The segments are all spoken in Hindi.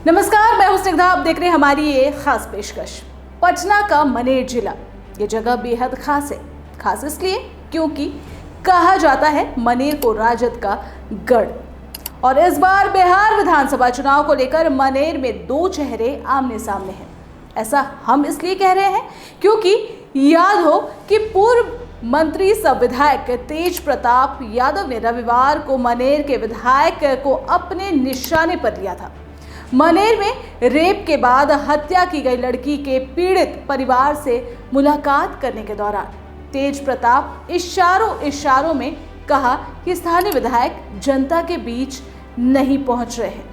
नमस्कार, मैं हूं स्निग्धा। आप देख रहे हैं हमारी ये खास पेशकश। पटना का मनेर जिला, ये जगह बेहद खास है। खास इसलिए क्योंकि कहा जाता है मनेर को राजद का गढ़। और इस बार बिहार विधानसभा चुनाव को लेकर मनेर में दो चेहरे आमने सामने हैं। ऐसा हम इसलिए कह रहे हैं क्योंकि याद हो कि पूर्व मंत्री सह विधायक तेज प्रताप यादव ने रविवार को मनेर के विधायक को अपने निशाने पर लिया था। मनेर में रेप के बाद हत्या की गई लड़की के पीड़ित परिवार से मुलाकात करने के दौरान तेज प्रताप इशारों में कहा कि स्थानीय विधायक जनता के बीच नहीं पहुंच रहे हैं।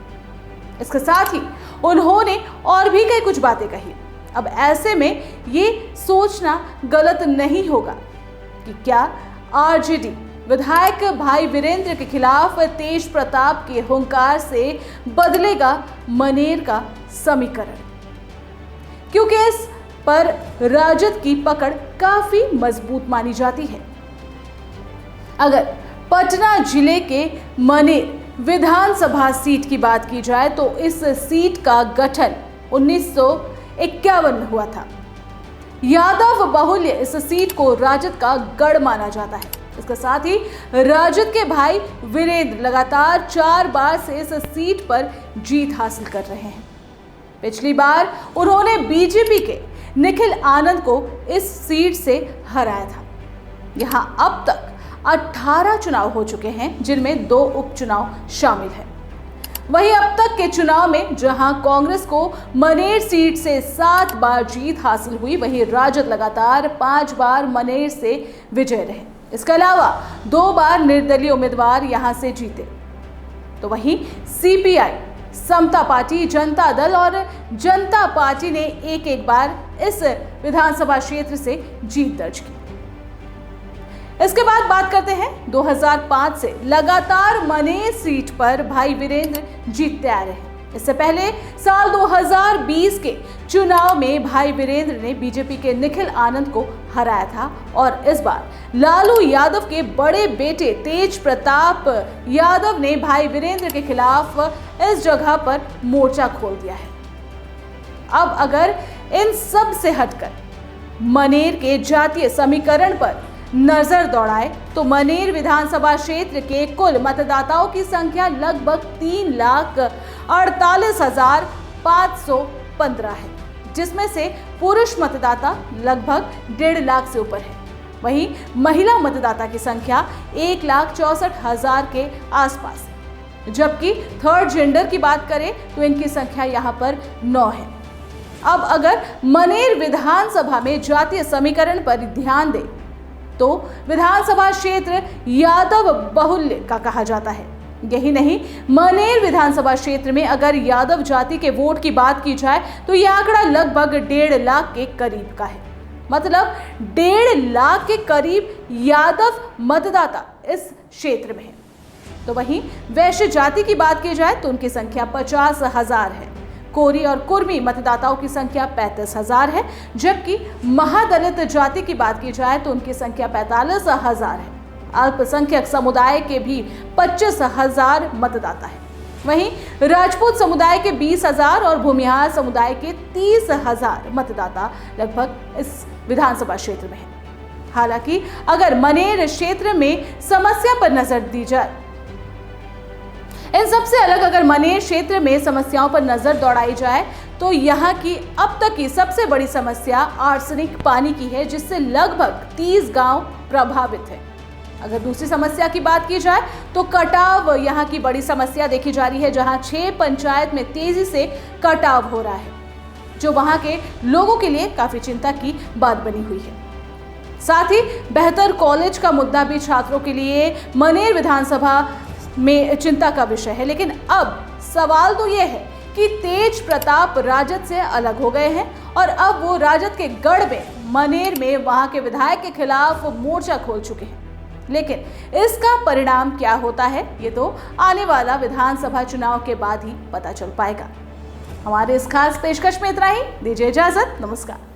इसके साथ ही उन्होंने और भी कई कुछ बातें कही। अब ऐसे में ये सोचना गलत नहीं होगा कि क्या आरजेडी विधायक भाई वीरेंद्र के खिलाफ तेज प्रताप के हुंकार से बदलेगा मनेर का समीकरण, क्योंकि इस पर राजद की पकड़ काफी मजबूत मानी जाती है। अगर पटना जिले के मनेर विधानसभा सीट की बात की जाए तो इस सीट का गठन 1951 में हुआ था। यादव बहुल्य इस सीट को राजद का गढ़ माना जाता है। इसके साथ ही राजद के भाई वीरेंद्र लगातार 4 बार से इस सीट पर जीत हासिल कर रहे हैं। पिछली बार उन्होंने बीजेपी के निखिल आनंद को इस सीट से हराया था। यहां अब तक 18 चुनाव हो चुके हैं, जिनमें 2 उपचुनाव शामिल हैं। वहीं अब तक के चुनाव में जहां कांग्रेस को मनेर सीट से 7 बार जीत हासिल हुई, वहीं राजद लगातार 5 बार मनेर से विजय रहे। इसके अलावा 2 बार निर्दलीय उम्मीदवार यहां से जीते। तो वहीं सीपीआई, समता पार्टी, जनता दल और जनता पार्टी ने एक बार इस विधानसभा क्षेत्र से जीत दर्ज की। इसके बाद बात करते हैं 2005 से लगातार मनेर सीट पर भाई वीरेंद्र जीतते आ रहे हैं। इससे पहले साल 2020 के चुनाव में भाई वीरेंद्र ने बीजेपी के निखिल आनंद को हराया था और इस बार लालू यादव के बड़े बेटे तेज प्रताप यादव ने भाई वीरेंद्र के खिलाफ इस जगह पर मोर्चा खोल दिया है। अब अगर इन सब से हटकर मनेर के जातीय समीकरण पर नजर दौड़ाए तो मनेर विधानसभा क्षेत्र के कुल मतदाताओं की संख्या लगभग 3,48,515 है, जिसमें से पुरुष मतदाता लगभग 1.5 लाख से ऊपर है। वहीं महिला मतदाता की संख्या 1,64,000 के आसपास है, जबकि थर्ड जेंडर की बात करें तो इनकी संख्या यहां पर 9 है। अब अगर मनेर विधानसभा में जातीय समीकरण पर ध्यान दें तो विधानसभा क्षेत्र यादव बहुल्य का कहा जाता है। यही नहीं, मनेर विधानसभा क्षेत्र में अगर यादव जाति के वोट की बात की जाए तो यह आंकड़ा लगभग 1.5 लाख के करीब का है। मतलब 1.5 लाख के करीब यादव मतदाता इस क्षेत्र में है। तो वहीं वैश्य जाति की बात की जाए तो उनकी संख्या 50,000 है। कोरी और कुर्मी मतदाताओं की संख्या 35,000 है, जबकि महादलित जाति की बात की जाए तो उनकी संख्या 45,000 है। अल्पसंख्यक समुदाय के भी 25,000 मतदाता है। वहीं राजपूत समुदाय के 20,000 और भूमिहार समुदाय के 30,000 मतदाता लगभग इस विधानसभा क्षेत्र में है। हालांकि अगर मनेर क्षेत्र में समस्या पर नजर दी जाए, इन सबसे अलग अगर मनेर क्षेत्र में समस्याओं पर नजर दौड़ाई जाए तो यहाँ की अब तक की सबसे बड़ी समस्या आर्सेनिक पानी की है, जिससे लगभग 30 गांव प्रभावित है। अगर दूसरी समस्या की बात की जाए तो कटाव यहाँ की बड़ी समस्या देखी जा रही है, जहां 6 पंचायत में तेजी से कटाव हो रहा है, जो वहां के लोगों के लिए काफी चिंता की बात बनी हुई है। साथ ही बेहतर कॉलेज का मुद्दा भी छात्रों के लिए मनेर विधानसभा में चिंता का विषय है। लेकिन अब सवाल तो यह है कि तेज प्रताप राजद से अलग हो गए हैं और अब वो राजद के गढ़ में मनेर में वहां के विधायक के खिलाफ मोर्चा खोल चुके हैं। लेकिन इसका परिणाम क्या होता है, ये तो आने वाला विधानसभा चुनाव के बाद ही पता चल पाएगा। हमारे इस खास पेशकश में इतना ही। दीजिए इजाजत। नमस्कार।